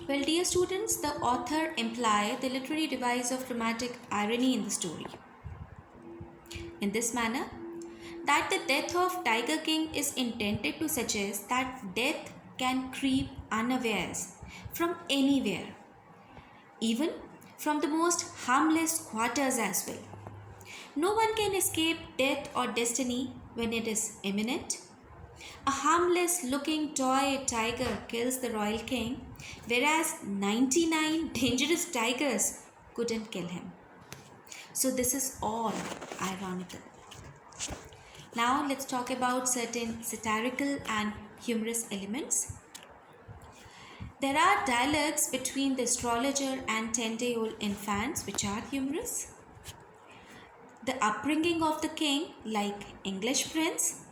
Well, dear students, the author implied the literary device of dramatic irony in the story. In this manner, that the death of Tiger King is intended to suggest that death can creep unawares from anywhere, even from the most harmless quarters as well. No one can escape death or destiny when it is imminent. A harmless looking toy tiger kills the royal king, whereas 99 dangerous tigers couldn't kill him. So, this is all ironical. Now, let's talk about certain satirical and humorous elements. There are dialogues between the astrologer and 10-day-old infants which are humorous. The upbringing of the king, like English prince.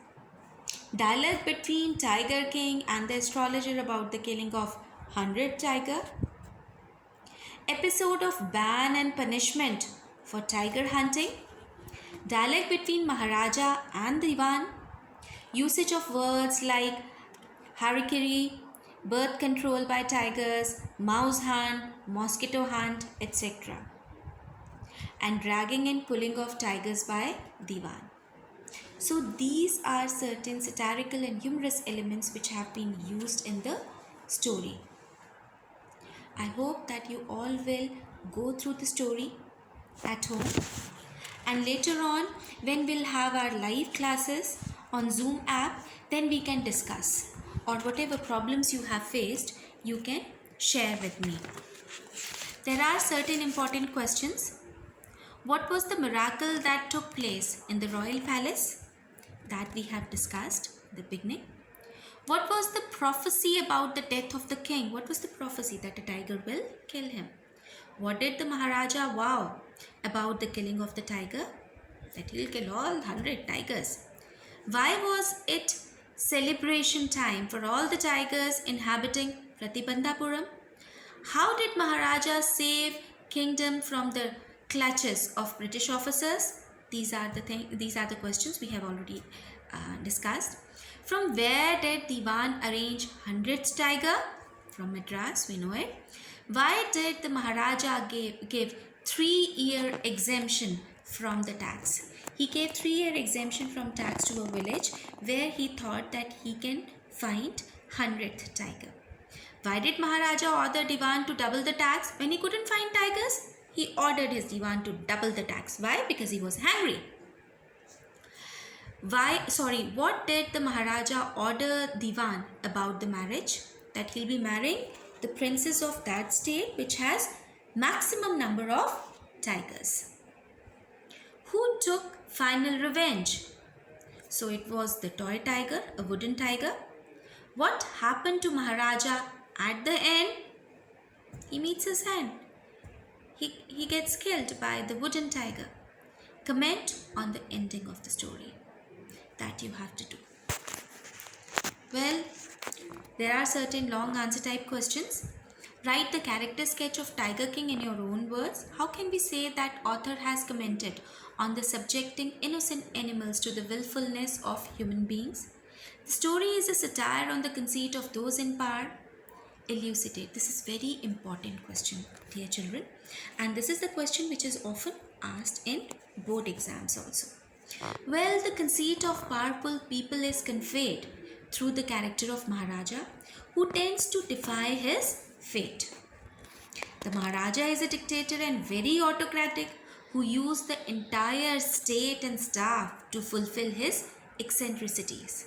Dialogue between Tiger King and the astrologer about the killing of 100 tiger. Episode of ban and punishment for tiger hunting. Dialogue between Maharaja and Diwan. Usage of words like harikiri, birth control by tigers, mouse hunt, mosquito hunt, etc. And dragging and pulling of tigers by Diwan. So these are certain satirical and humorous elements which have been used in the story. I hope that you all will go through the story at home, and later on when we'll have our live classes on Zoom app, then we can discuss, or whatever problems you have faced you can share with me. There are certain important questions. What was the miracle that took place in the royal palace? That we have discussed at the beginning. What was the prophecy about the death of the king? What was the prophecy? That a tiger will kill him. What did the Maharaja vow about the killing of the tiger? That he'll kill all 100 tigers. Why was it celebration time for all the tigers inhabiting Pratibandhapuram? How did Maharaja save kingdom from the clutches of British officers? These are the questions we have already discussed. From where did Diwan arrange 100th tiger? From Madras, we know it. Why did the Maharaja give 3-year exemption from the tax? He gave 3-year exemption from tax to a village where he thought that he can find 100th tiger. Why did Maharaja order Diwan to double the tax when he couldn't find tigers? He ordered his Diwan to double the tax. Why? Because he was hungry. What did the Maharaja order Diwan about the marriage? That he'll be marrying the princess of that state which has maximum number of tigers. Who took final revenge? So it was the toy tiger, a wooden tiger. What happened to Maharaja at the end? He meets his end. He gets killed by the wooden tiger. Comment on the ending of the story. That you have to do. Well, there are certain long answer type questions. Write the character sketch of Tiger King in your own words. How can we say that author has commented on the subjecting innocent animals to the willfulness of human beings? The story is a satire on the conceit of those in power. Elucidate. This is very important question, dear children, and this is the question which is often asked in board exams also. Well, the conceit of powerful people is conveyed through the character of Maharaja, who tends to defy his fate. The Maharaja is a dictator and very autocratic, who used the entire state and staff to fulfill his eccentricities.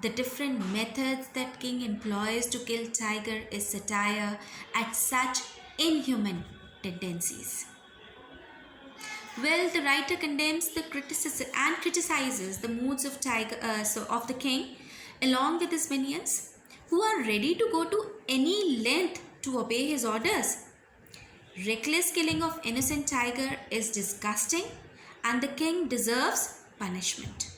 The different methods that king employs to kill tiger is satire at such inhuman tendencies. Well, the writer condemns the criticism and criticizes the moods of of the king along with his minions, who are ready to go to any length to obey his orders. Reckless killing of innocent tiger is disgusting and the king deserves punishment.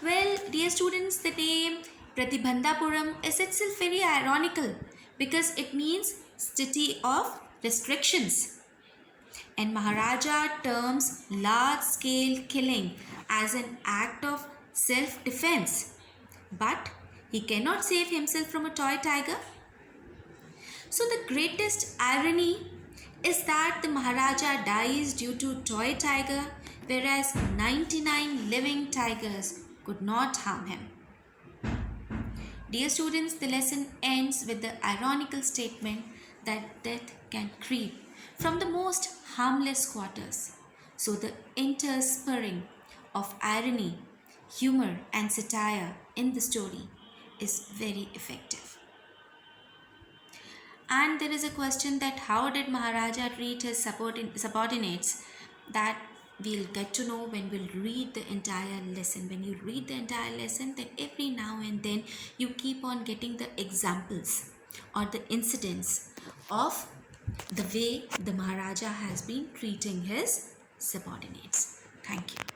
Well, dear students, the name Pratibandhapuram is itself very ironical because it means city of restrictions. And Maharaja terms large-scale killing as an act of self-defense. But he cannot save himself from a toy tiger. So the greatest irony is that the Maharaja dies due to toy tiger, whereas 99 living tigers could not harm him. Dear students, the lesson ends with the ironical statement that death can creep from the most harmless quarters. So the interspersing of irony, humor and satire in the story is very effective. And there is a question that how did Maharaja treat his subordinates? That we'll get to know when we'll read the entire lesson. When you read the entire lesson, then every now and then you keep on getting the examples or the incidents of the way the Maharaja has been treating his subordinates. Thank you.